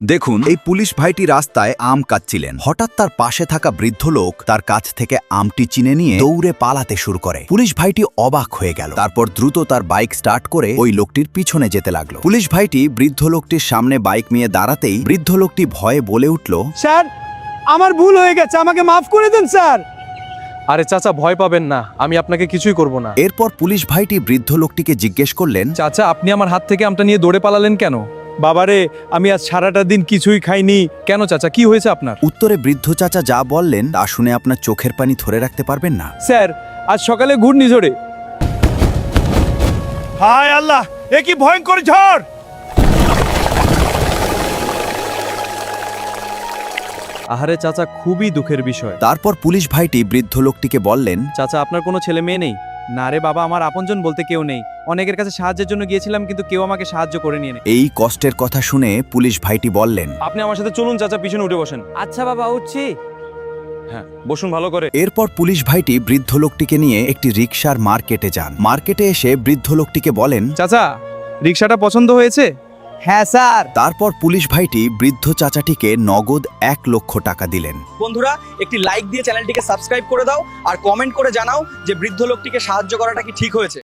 দেখুন, এই পুলিশ ভাইটি রাস্তায় আম কাটছিলেন। হঠাৎ তার পাশে থাকা বৃদ্ধ লোক তার কাছ থেকে আমটি চিনে নিয়ে দৌড়ে পালাতে শুরু করে। পুলিশ ভাইটি অবাক হয়ে গেল। তারপর দ্রুত তার বাইক স্টার্ট করে ওই লোকটির পিছনে যেতে লাগলো। পুলিশ ভাইটি বৃদ্ধ লোকটির সামনে বাইক নিয়ে দাঁড়াতেই বৃদ্ধ লোকটি ভয়ে বলে উঠল, স্যার, আমার ভুল হয়ে গেছে, আমাকে মাফ করে দেন স্যার। আরে চাচা, ভয় পাবেন না, আমি আপনাকে কিছুই করব না। এরপর পুলিশ ভাইটি বৃদ্ধ লোকটিকে জিজ্ঞেস করলেন, চাচা, আপনি আমার হাত থেকে আমটা নিয়ে দৌড়ে পালালেন কেন? বাবারে, আমি আজ সারাটা দিন কিছুই খাইনি। কেন চাচা, কি হয়েছে আপনার? উত্তরে বৃদ্ধ চাচা যা বললেন তা শুনে আপনার চোখের পানি ধরে রাখতে পারবেন না। স্যার, আজ সকালে ঘূর্ণিঝড়ে। হায় আল্লাহ, এ কি ভয়ঙ্কর ঝড়! আহারে চাচা, খুবই দুঃখের বিষয়। তারপর পুলিশ ভাইটি বৃদ্ধ লোকটিকে বললেন, চাচা, আপনার কোনো ছেলে মেয়ে নেই? না রে বাবা, আমার আপনজন বলতে কেউ নেই। অনেকের কাছে সাহায্যের জন্য গিয়েছিলাম, কিন্তু কেউ আমাকে সাহায্য করে নিয়ে নেই। এই কষ্টের কথা শুনে পুলিশ ভাইটি বললেন, আপনি আমার সাথে চলুন চাচা, পিছনে উঠে বসেন। আচ্ছা বাবা, উঠছি। হ্যাঁ, বসুন ভালো করে। এরপর পুলিশ ভাইটি বৃদ্ধ লোকটিকে নিয়ে একটি রিকশার মার্কেটে যান। মার্কেটে এসে বৃদ্ধ লোকটিকে বলেন, চাচা, রিক্সাটা পছন্দ হয়েছে? হ্যাঁ স্যার। তারপর পুলিশ ভাইটি বৃদ্ধ চাচাটিকে নগদ 1 লক্ষ টাকা দিলেন। বন্ধুরা, একটি লাইক দিয়ে চ্যানেলটিকে সাবস্ক্রাইব করে দাও আর কমেন্ট করে জানাও যে বৃদ্ধ লোকটিকে সাহায্য করাটা কি ঠিক হয়েছে।